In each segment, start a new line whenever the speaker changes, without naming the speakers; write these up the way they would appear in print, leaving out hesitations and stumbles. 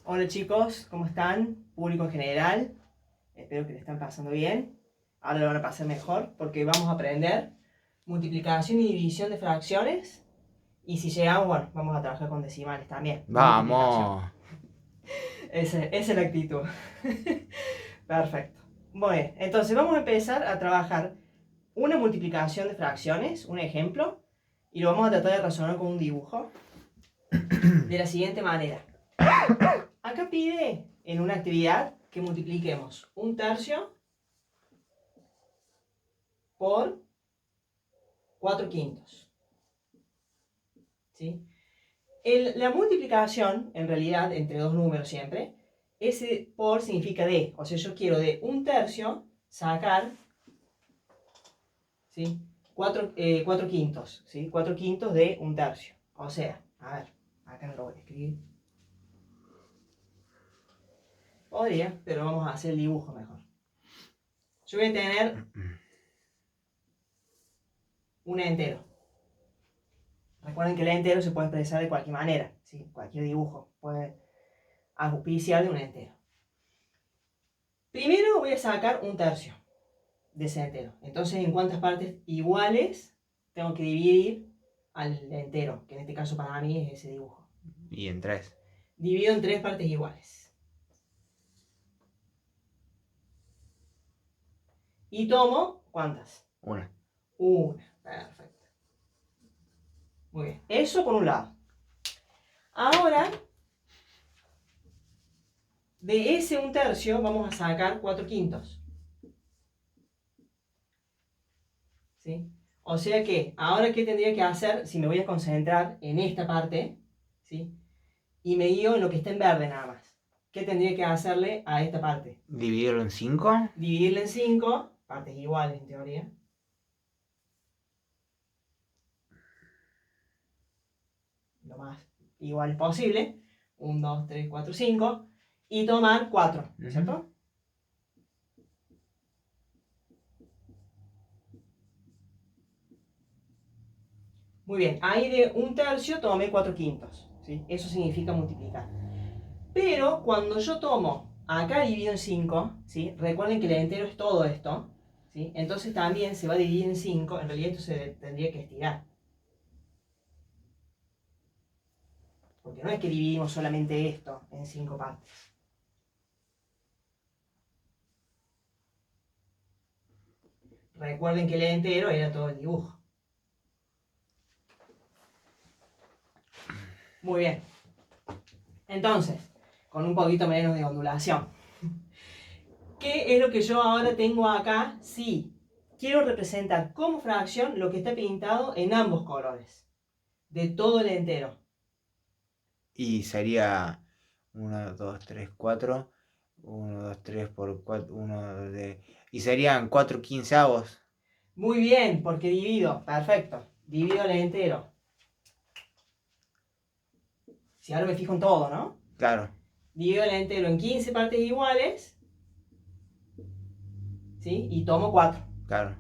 Hola chicos, ¿cómo están? Público en general, espero que le están pasando bien. Ahora lo van a pasar mejor porque vamos a aprender multiplicación y división de fracciones. Y si llegamos, bueno, vamos a trabajar con decimales también. Multiplicación.
Vamos.
Esa es la actitud. Perfecto. Bueno, entonces vamos a empezar a trabajar una multiplicación de fracciones, un ejemplo, y lo vamos a tratar de resolver con un dibujo de la siguiente manera. Acá pide en una actividad que multipliquemos un tercio por 4 quintos. ¿Sí? La multiplicación, en realidad, entre dos números siempre, ese por significa de. O sea, yo quiero de un tercio sacar, ¿sí? 4 quintos. ¿Sí? 4 quintos de un tercio. O sea, a ver, acá no lo voy a escribir. Podría, pero vamos a hacer el dibujo mejor. Yo voy a tener un entero. Recuerden que el entero se puede expresar de cualquier manera, ¿sí? Cualquier dibujo puede auspiciar de un entero. Primero voy a sacar un tercio de ese entero. Entonces, ¿en cuántas partes iguales tengo que dividir al entero? Que en este caso para mí es ese dibujo.
Y en 3.
Divido en 3 partes iguales. Y tomo, ¿cuántas?
Una.
Una. Perfecto. Muy bien. Eso por un lado. Ahora, de ese un tercio vamos a sacar 4 quintos. ¿Sí? O sea que, ahora qué tendría que hacer si me voy a concentrar en esta parte, ¿sí? Y me guío en lo que está en verde nada más. ¿Qué tendría que hacerle a esta parte?
Dividirlo en 5.
Dividirla en 5 partes iguales en teoría. Lo más igual posible. 1, 2, 3, 4, 5. Y tomar 4, ¿cierto? Muy bien, ahí de un tercio tomé 4 quintos. ¿Sí? Eso significa multiplicar. Pero cuando yo tomo, acá divido en 5, ¿sí? Recuerden que el entero es todo esto, ¿sí? Entonces también se va a dividir en 5, en realidad esto se tendría que estirar. Porque no es que dividimos solamente esto en 5 partes. Recuerden que el entero era todo el dibujo. Muy bien. Entonces, con un poquito menos de ondulación. ¿Qué es lo que yo ahora tengo acá? Sí, quiero representar como fracción lo que está pintado en ambos colores. De todo el entero.
Y sería 1, 2, 3, 4. 1, 2, 3 por 4. 1 de... Y serían 4 quinceavos.
Muy bien, porque divido. Perfecto. Divido el entero. Si ahora me fijo en todo, ¿no?
Claro.
Divido el entero en 15 partes iguales. ¿Sí? Y tomo 4.
Claro.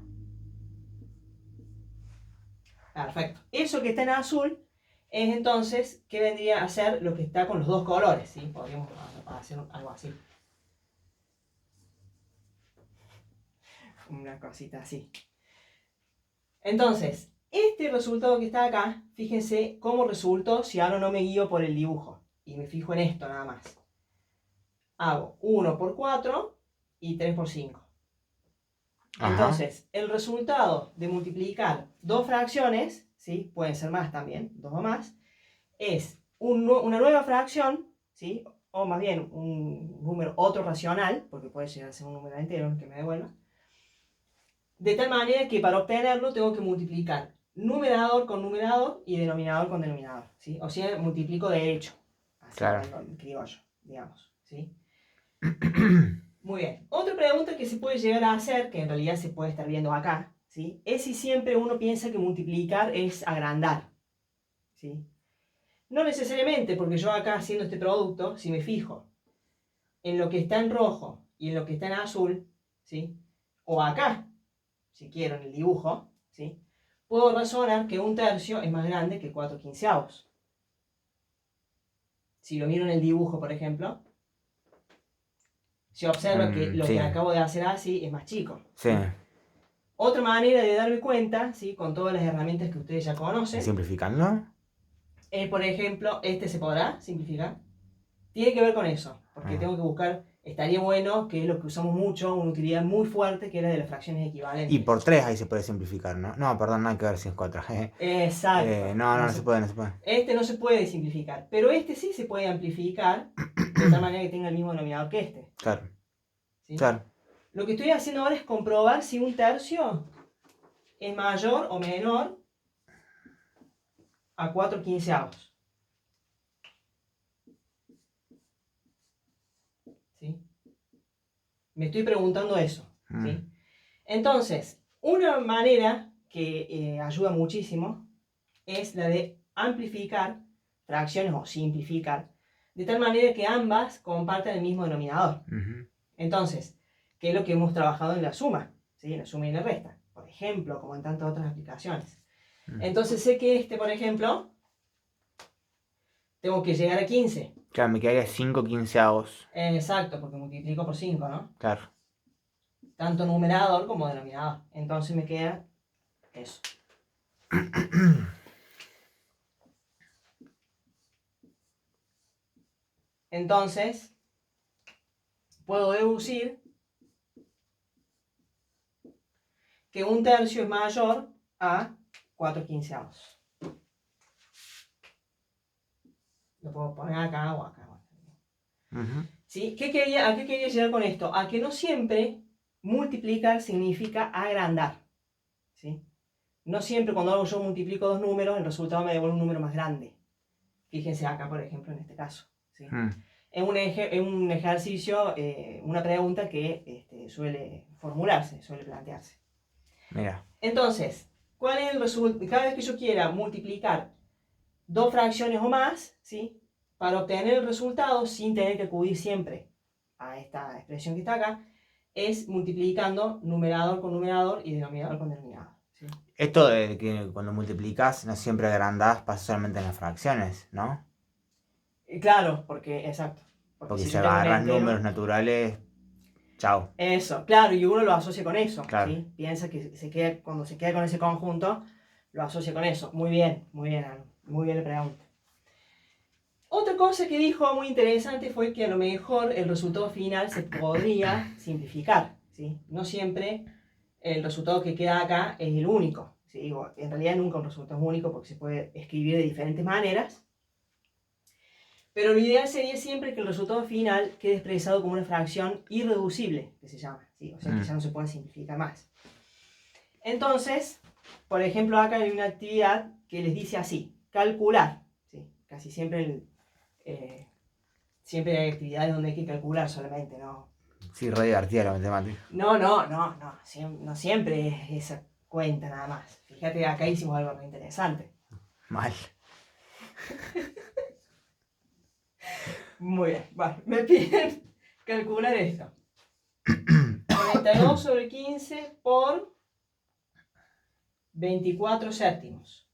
Perfecto. Eso que está en azul es entonces, ¿qué vendría a ser lo que está con los dos colores? ¿Sí? Podríamos hacer algo así. Una cosita así. Entonces, este resultado que está acá, fíjense cómo resultó si ahora no me guío por el dibujo. Y me fijo en esto nada más. Hago 1 por 4 y 3 por 5.
Ajá.
Entonces, el resultado de multiplicar dos fracciones, ¿sí? Pueden ser más también, dos o más, es una nueva fracción, ¿sí? O más bien un número otro racional, porque puede llegar a ser un número entero que me devuelva, de tal manera que para obtenerlo tengo que multiplicar numerador con numerador y denominador con denominador, ¿sí? O sea, multiplico de hecho, así
Claro.
en criollo, digamos, ¿sí? Muy bien. Otra pregunta que se puede llegar a hacer, que en realidad se puede estar viendo acá, ¿sí? Es si siempre uno piensa que multiplicar es agrandar, ¿sí? No necesariamente, porque yo acá haciendo este producto, si me fijo en lo que está en rojo y en lo que está en azul, ¿sí? O acá, si quiero, en el dibujo, ¿sí? Puedo razonar que un tercio es más grande que 4 quinceavos. si lo miro en el dibujo, por ejemplo, se observa que lo
sí.
que acabo de hacer así es más chico.
Sí.
Otra manera de darme cuenta, ¿sí? Con todas las herramientas que ustedes ya conocen,
Simplificando.
por ejemplo, este se podrá simplificar. Tiene que ver con eso, porque tengo que buscar, estaría bueno, que es lo que usamos mucho, una utilidad muy fuerte, que era de las fracciones equivalentes.
Y por 3 ahí se puede simplificar, ¿no? No, perdón, no hay que ver si es 4.
Exacto.
No se puede, no se puede.
Este no se puede simplificar, pero este sí se puede amplificar de tal manera que tenga el mismo denominador que este.
Claro.
¿Sí?
Claro.
Lo que estoy haciendo ahora es comprobar si un tercio es mayor o menor a 4/15. ¿Sí? Me estoy preguntando eso. ¿Sí? Entonces, una manera que ayuda muchísimo es la de amplificar fracciones o simplificar, de tal manera que ambas compartan el mismo denominador. Entonces, ¿qué es lo que hemos trabajado en la suma? ¿Sí? En la suma y la resta, por ejemplo, como en tantas otras aplicaciones. Entonces sé que por ejemplo, tengo que llegar a 15.
Claro, me quedaría 5/15.
Exacto, porque multiplico por 5, ¿no?
Claro.
Tanto numerador como denominador. Entonces me queda eso. Entonces, puedo deducir que un tercio es mayor a 4/15. Lo puedo poner acá o acá. ¿Sí? ¿A qué quería llegar con esto? A que no siempre multiplicar significa agrandar. ¿Sí? No siempre cuando yo multiplico dos números, el resultado me devuelve un número más grande. Fíjense acá, por ejemplo, en este caso. ¿Sí? Es un ejercicio, una pregunta que suele formularse, suele plantearse.
Mira.
Entonces, ¿cuál es el resultado? Cada vez que yo quiera multiplicar dos fracciones o más, ¿sí? Para obtener el resultado sin tener que acudir siempre a esta expresión que está acá, es multiplicando numerador con numerador y denominador con denominador. ¿Sí?
Esto de que cuando multiplicas no siempre agrandás, pasa solamente en las fracciones, ¿no?
Claro, porque, exacto.
Porque
si
si
yo tengo un
agarras
entero,
números naturales, chao.
eso, claro, y uno lo asocia con eso.
Claro.
¿Sí? Piensa que cuando se queda con ese conjunto, lo asocia con eso. Muy bien, Anu. Muy bien la pregunta. Otra cosa que dijo muy interesante fue que a lo mejor el resultado final se podría simplificar. ¿Sí? No siempre el resultado que queda acá es el único. ¿Sí? Digo, en realidad nunca un resultado es único porque se puede escribir de diferentes maneras. Pero lo ideal sería siempre que el resultado final quede expresado como una fracción irreducible, que se llama. ¿Sí? O sea, que ya no se puede simplificar más. Entonces, por ejemplo, acá hay una actividad que les dice así, calcular. ¿Sí? Casi siempre siempre hay actividades donde hay que calcular solamente, ¿no?
Sí, re divertida la matemática.
No siempre es esa cuenta nada más. Fíjate, acá hicimos algo muy interesante.
Mal.
Muy bien, vale, me piden calcular esto. 42 sobre 15 por 24 séptimos.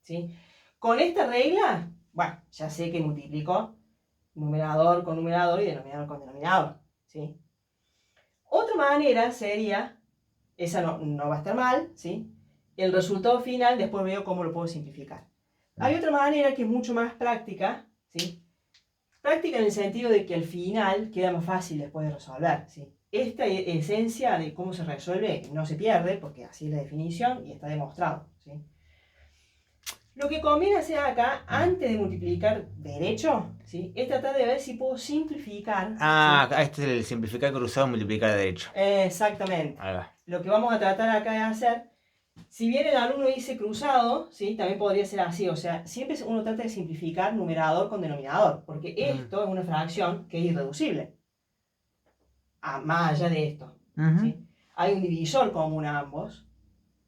¿Sí? Con esta regla, bueno, ya sé que multiplico numerador con numerador y denominador con denominador. ¿Sí? Otra manera sería, esa no va a estar mal, ¿sí? El resultado final después veo cómo lo puedo simplificar. Hay otra manera que es mucho más práctica, ¿sí? Práctica en el sentido de que al final queda más fácil después de resolver, ¿sí? Esta esencia de cómo se resuelve no se pierde, porque así es la definición y está demostrado, ¿sí? Lo que conviene hacer acá, antes de multiplicar derecho, ¿sí? Es tratar de ver si puedo simplificar.
¿Sí? Este es el simplificar cruzado, multiplicar derecho.
Exactamente. Lo que vamos a tratar acá de hacer, si bien el alumno dice cruzado, ¿sí? También podría ser así. O sea, siempre uno trata de simplificar numerador con denominador, porque esto es una fracción que es irreducible. Más allá de esto. ¿Sí? Hay un divisor común a ambos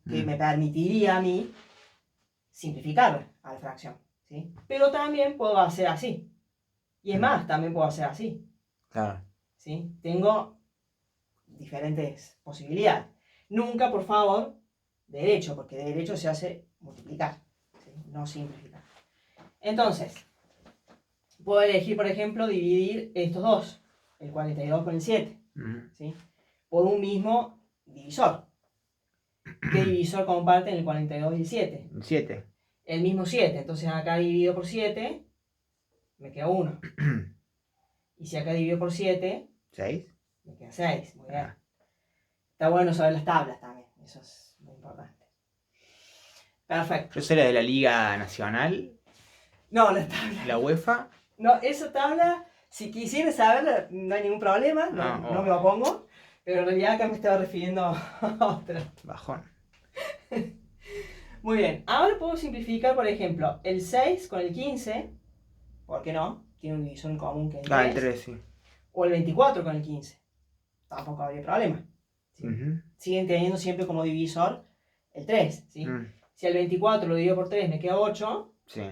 que me permitiría a mí simplificar a la fracción, ¿sí? Pero también puedo hacer así. Y es más, también puedo hacer así.
Claro.
¿Sí? Tengo diferentes posibilidades. Nunca, por favor, derecho, porque derecho se hace multiplicar, ¿sí? No simplificar. Entonces, puedo elegir, por ejemplo, dividir estos dos, el 42 con el 7, ¿sí? Por un mismo divisor. ¿Qué divisor comparten el 42 y el 7?
El 7.
El mismo 7. Entonces acá dividido por 7, me queda 1. Y si acá divido por 7,
6.
me queda 6. Muy bien. Está bueno saber las tablas también. Eso es muy importante. Perfecto.
Yo soy la de la Liga Nacional.
No, las tablas.
La UEFA.
No, esa tabla, si quisieran saberla, no hay ningún problema. No me opongo. Pero en realidad acá me estaba refiriendo a otra.
Bajón.
Muy bien. Ahora puedo simplificar, por ejemplo, el 6 con el 15. ¿Por qué no? Tiene un divisor en común que es el 3.
El 3, sí.
O el 24 con el 15. Tampoco habría problema. ¿Sí? Siguen teniendo siempre como divisor el 3. ¿Sí? Si el 24 lo divido por 3 me queda 8.
Sí.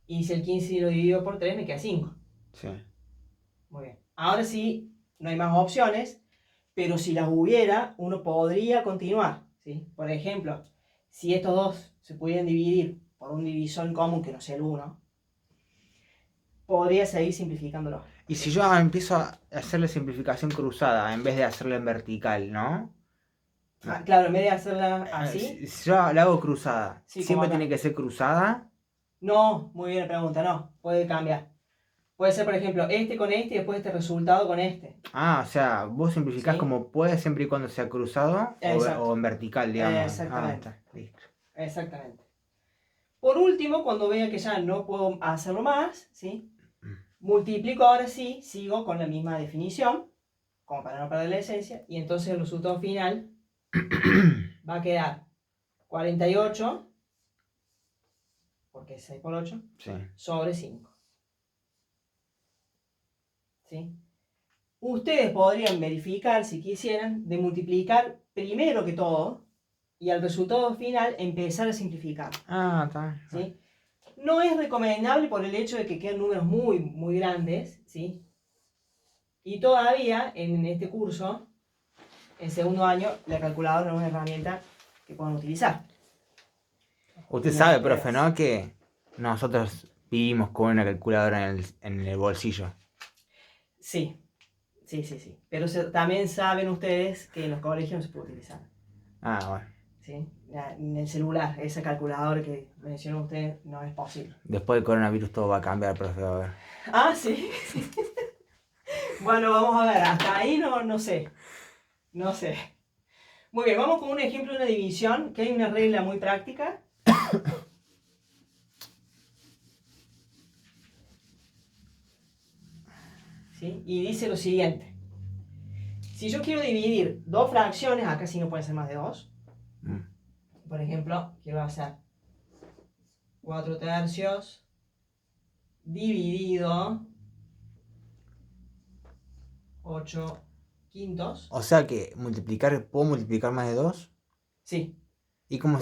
Y si el 15 lo divido por 3 me queda 5.
Sí.
Muy bien. Ahora sí, no hay más opciones, pero si las hubiera, uno podría continuar. ¿Sí? Por ejemplo, si estos dos se pudieran dividir por un divisor en común que no sea el 1, podría seguir simplificándolo.
Y si yo empiezo a hacer la simplificación cruzada en vez de hacerla en vertical, ¿no?
Ah, claro, en vez de hacerla así.
Si yo la hago cruzada,
Sí,
¿siempre tiene que ser cruzada?
No, muy bien la pregunta, no. Puede cambiar. Puede ser, por ejemplo, este con este y después este resultado con este.
Ah, o sea, vos simplificás
¿Sí?
como puedes siempre y cuando sea cruzado o en vertical, digamos.
Exactamente.
Está, listo.
Exactamente. Por último, cuando vea que ya no puedo hacerlo más, ¿sí? Multiplico ahora sí, sigo con la misma definición, como para no perder la esencia, y entonces el resultado final va a quedar 48, porque es 6 por 8,
Sí.
sobre 5. ¿Sí? Ustedes podrían verificar, si quisieran, de multiplicar primero que todo, y al resultado final empezar a simplificar.
Está.
¿Sí? No es recomendable por el hecho de que quedan números muy, muy grandes, ¿sí? Y todavía en este curso, en segundo año, la calculadora no es una herramienta que puedan utilizar.
Usted sabe, profe, ¿no? Que nosotros vivimos con una calculadora en el bolsillo.
Sí. Pero también saben ustedes que en los colegios no se puede utilizar.
Bueno.
¿Sí? En el celular, esa calculadora que mencionó usted, no es posible.
Después del coronavirus todo va a cambiar, profe, a ver.
Sí. Bueno, vamos a ver, hasta ahí no sé. No sé. Muy bien, vamos con un ejemplo de una división, que hay una regla muy práctica. ¿Sí? Y dice lo siguiente. Si yo quiero dividir dos fracciones, acá sí no puede ser más de 2. Por ejemplo, quiero hacer 4 tercios dividido 8 quintos.
O sea que ¿puedo multiplicar más de 2?
Sí.
¿Y cómo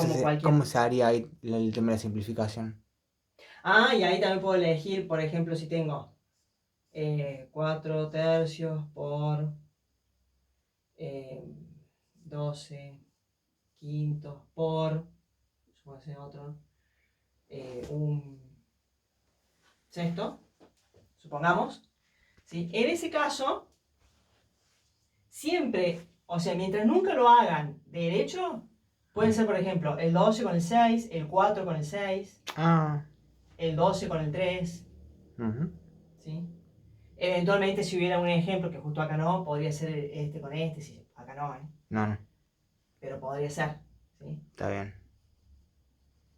se haría ahí el tema de la simplificación?
Y ahí también puedo elegir, por ejemplo, si tengo 4 tercios por 12 quintos por, supongo que sea otro, un sexto, supongamos. ¿Sí? En ese caso, siempre, o sea, mientras nunca lo hagan derecho, pueden ser, por ejemplo, el 12 con el 6, el 4 con el 6, el 12 con el 3. ¿Sí? Eventualmente, si hubiera un ejemplo que justo acá no, podría ser este con este, si acá no,
No.
Pero podría ser, ¿sí?
Está bien.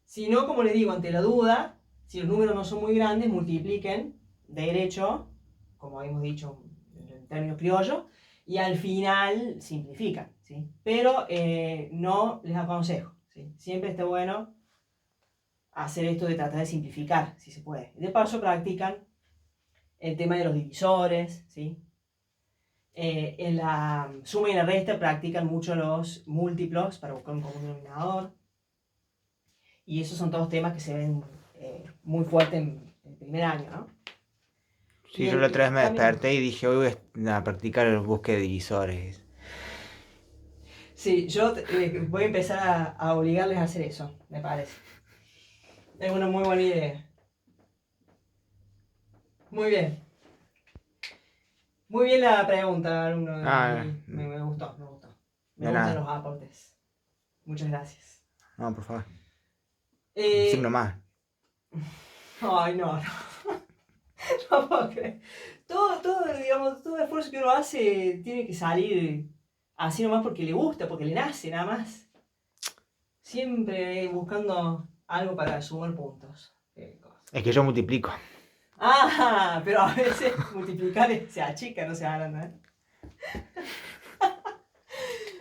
Si no, como les digo, ante la duda, si los números no son muy grandes, multipliquen derecho, como habíamos dicho en términos criollos, y al final simplifican, ¿sí? Pero no les aconsejo, ¿sí? Siempre está bueno hacer esto de tratar de simplificar, si se puede. De paso practican el tema de los divisores, ¿sí? En la suma y la resta practican mucho los múltiplos para buscar un común denominador. Y esos son todos temas que se ven muy fuertes en el primer año, ¿no?
Sí, yo la otra vez me desperté y dije, hoy voy a practicar el búsqueda de divisores.
Sí, yo voy a empezar a obligarles a hacer eso, me parece. Es una muy buena idea. Muy bien. Muy bien la pregunta, alumno. Me gustó, me gustó. Me
De
gustan
nada.
los aportes. Muchas gracias.
No, por favor.
Eh,
Signo más.
Ay, no, no. No puedo creer. Digamos, todo esfuerzo que uno hace tiene que salir así nomás porque le gusta, porque le nace, nada más. Siempre buscando algo para sumar puntos. Qué cosa.
Es que yo multiplico.
Ah, pero a veces multiplicar se achica, no se agranda, ¿eh?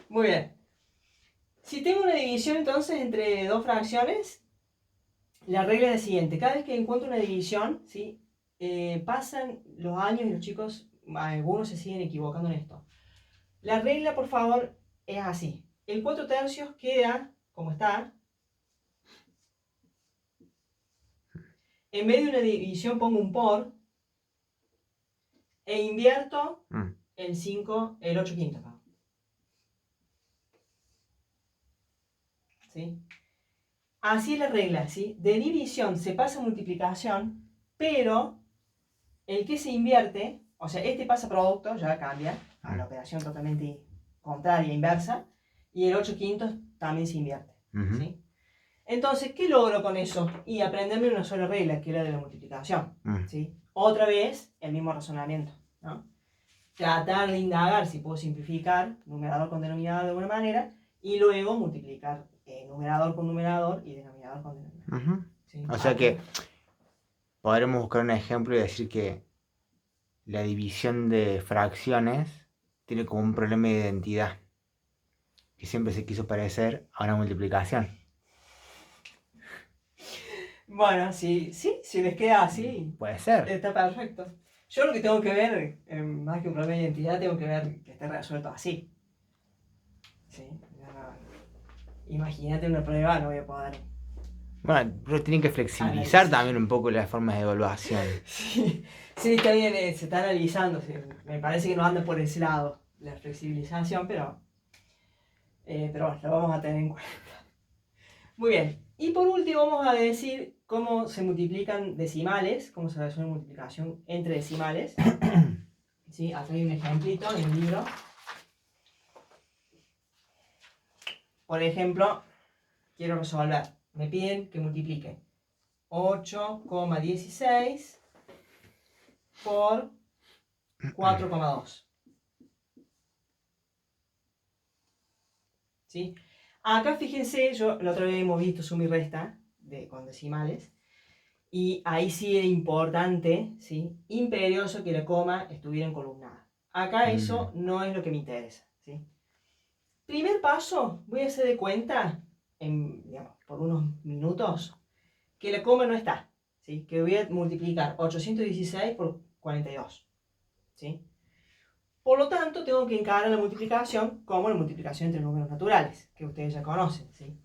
Muy bien. Si tengo una división entonces entre dos fracciones, la regla es la siguiente. Cada vez que encuentro una división, ¿sí? Pasan los años y los chicos, algunos se siguen equivocando en esto. La regla, por favor, es así. El 4/3 queda como está. En vez de una división pongo un por. E invierto el 5, el 8/5. ¿Sí? Así es la regla, ¿sí? De división se pasa a multiplicación, pero el que se invierte, o sea, este pasa a producto, ya cambia a la operación totalmente contraria, inversa, y el 8/5 también se invierte, ¿sí? Entonces, ¿qué logro con eso? Y aprenderme una sola regla, que era de la multiplicación, ¿sí? Otra vez, el mismo razonamiento, ¿no? Tratar de indagar si puedo simplificar numerador con denominador de alguna manera, y luego multiplicar numerador con numerador y denominador con denominador. ¿Sí?
O sea que podremos buscar un ejemplo y decir que la división de fracciones tiene como un problema de identidad, que siempre se quiso parecer a una multiplicación.
Bueno, sí, si les queda así,
Puede ser.
está perfecto. Yo lo que tengo que ver, más que un problema de identidad, tengo que ver que esté resuelto así. ¿Sí? Imagínate una prueba, no voy a poder.
Bueno, pero tienen que flexibilizar también un poco las formas de evaluación.
Sí, está bien, se está analizando. Sí. Me parece que no anda por ese lado la flexibilización, pero bueno, lo vamos a tener en cuenta. Muy bien. Y por último vamos a decir cómo se multiplican decimales, cómo se resuelve multiplicación entre decimales. ¿Sí? Acá hay un ejemplito en el libro. Por ejemplo, quiero resolver. Me piden que multiplique 8,16 por 4,2. ¿Sí? Acá fíjense, la otra vez hemos visto suma y resta con decimales. Y ahí sí era importante, ¿sí? Imperioso que la coma estuviera encolumnada. Acá eso no es lo que me interesa, ¿sí? Primer paso, voy a hacer de cuenta, digamos, por unos minutos, que la coma no está, ¿sí? Que voy a multiplicar 816 por 42, ¿sí? Por lo tanto, tengo que encarar la multiplicación como la multiplicación entre números naturales, que ustedes ya conocen, ¿sí?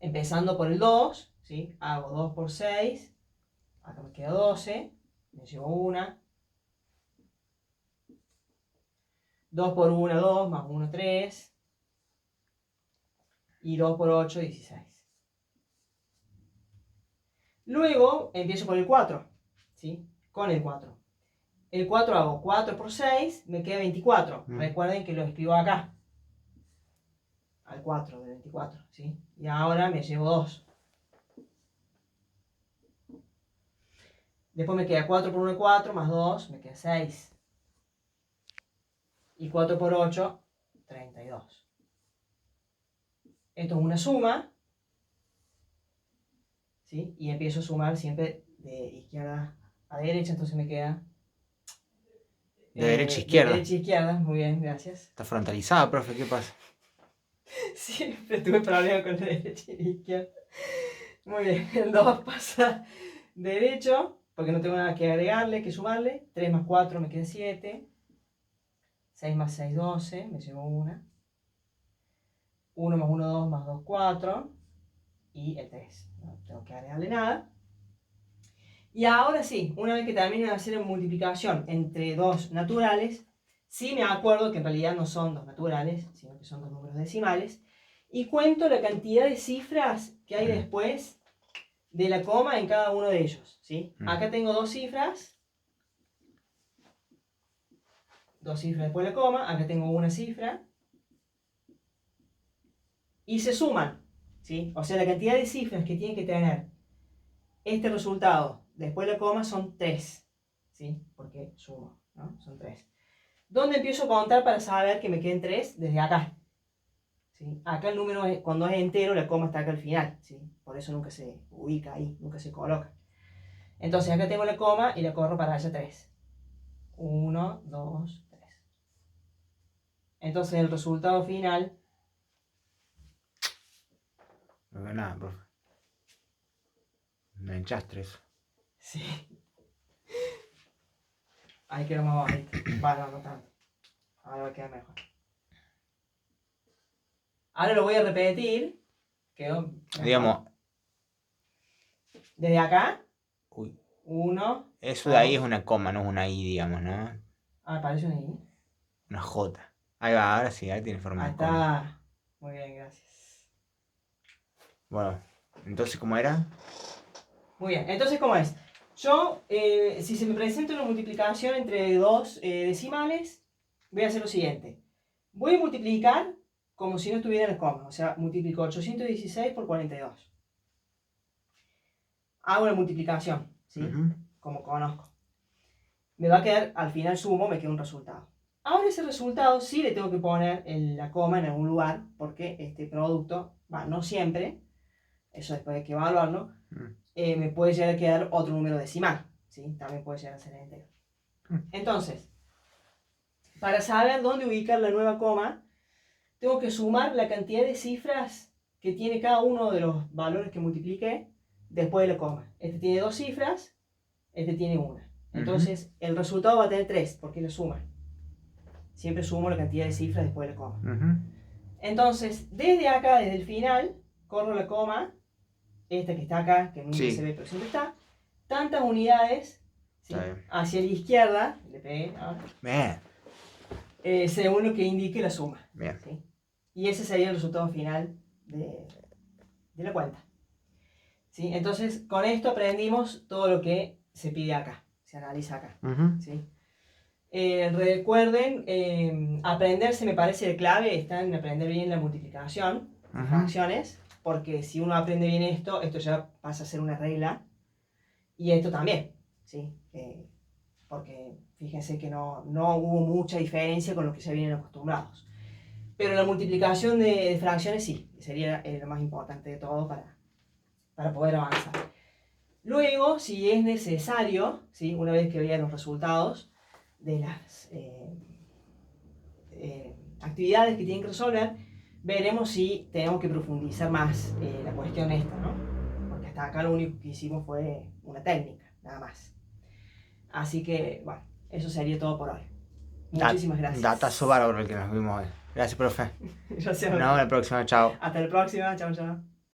Empezando por el 2, ¿sí? Hago 2 por 6, acá me queda 12, me llevo una. 2 por 1, 2, más 1, 3. Y 2 por 8, 16. Luego empiezo por el 4, ¿sí? Con el 4. El 4 hago 4 por 6, me queda 24. Recuerden que lo escribo acá. Al 4 de 24, ¿sí? Y ahora me llevo 2. Después me queda 4 por 1, 4, más 2, me queda 6. Y 4 por 8, 32. Esto es una suma, ¿sí? Y empiezo a sumar siempre de izquierda a derecha, entonces me queda...
De derecha a izquierda.
De derecha a izquierda, muy bien, gracias.
Está frontalizada, profe, ¿qué pasa?
Siempre tuve problemas con la derecha y la izquierda. Muy bien, el 2 pasa derecho, porque no tengo nada que agregarle, que sumarle. 3 más 4 me queda 7. 6 más 6, 12, me llevo 1. 1 más 1, 2, más 2, 4. Y el 3, no tengo que agregarle nada. Y ahora sí, una vez que termine de hacer la multiplicación entre dos naturales, sí me acuerdo que en realidad no son dos naturales, sino que son dos números decimales, y cuento la cantidad de cifras que hay después de la coma en cada uno de ellos, ¿sí?
Mm.
Acá tengo dos cifras después de la coma, acá tengo una cifra, y se suman, ¿sí? O sea, la cantidad de cifras que tiene que tener este resultado después de la coma son 3, ¿sí? Porque sumo, ¿no? Son 3. ¿Dónde empiezo a contar para saber que me queden 3? Desde acá. ¿Sí? Acá el número, cuando es entero, la coma está acá al final, ¿sí? Por eso nunca se ubica ahí, nunca se coloca. Entonces acá tengo la coma y la corro para allá 3. 1, 2, 3. Entonces el resultado final...
No veo nada, profe. Me enchastre eso.
Sí. Ahí quedó más bajito. Bueno, no tanto. Ahora va a quedar mejor. Ahora lo voy a repetir. Quedó mejor.
Digamos,
Desde acá,
uy,
1.
eso de ahí es una coma, no es una I, digamos, ¿no?
Ah, parece una I.
Una J. Ahí va, ahora sí, ahí tiene forma
Ahí
de coma.
está. Muy bien, gracias.
Bueno, entonces, ¿cómo era?
Muy bien, entonces, ¿cómo es? Yo, si se me presenta una multiplicación entre dos decimales, voy a hacer lo siguiente. Voy a multiplicar como si no estuviera en el coma, o sea, multiplico 816 por 42. Hago la multiplicación, ¿sí? Como conozco. Me va a quedar, al final sumo, me queda un resultado. Ahora ese resultado sí le tengo que poner la coma en algún lugar, porque este producto, no siempre, eso después hay que evaluarlo, me puede llegar a quedar otro número decimal, ¿sí? También puede llegar a ser entero. Entonces, para saber dónde ubicar la nueva coma, tengo que sumar la cantidad de cifras que tiene cada uno de los valores que multipliqué después de la coma. Este tiene 2 cifras, este tiene 1. Entonces, el resultado va a tener 3, porque es la suma. Siempre sumo la cantidad de cifras después de la coma. Entonces, desde acá, desde el final, corro la coma, esta que está acá, que nunca se ve, pero siempre está, tantas unidades, ¿sí? Hacia la izquierda, le pegué ahora, según lo que indique la suma. ¿Sí? Y ese sería el resultado final de la cuenta. ¿Sí? Entonces, con esto aprendimos todo lo que se pide acá, se analiza acá. ¿Sí? Recuerden, aprenderse me parece clave, está en aprender bien la multiplicación de fracciones, porque si uno aprende bien esto ya pasa a ser una regla, y esto también, ¿sí? Porque fíjense que no hubo mucha diferencia con lo que se vienen acostumbrados. Pero la multiplicación de fracciones sí, sería lo más importante de todo para poder avanzar. Luego, si es necesario, ¿sí? Una vez que vean los resultados de las actividades que tienen que resolver, veremos si tenemos que profundizar más la cuestión esta, ¿no? Porque hasta acá lo único que hicimos fue una técnica, nada más. Así que, bueno, eso sería todo por hoy. Muchísimas gracias.
Datazo bárbaro el que nos vimos hoy. Gracias, profe.
Gracias.
Nos vemos en la próxima, chao.
Hasta la próxima, chao, chao.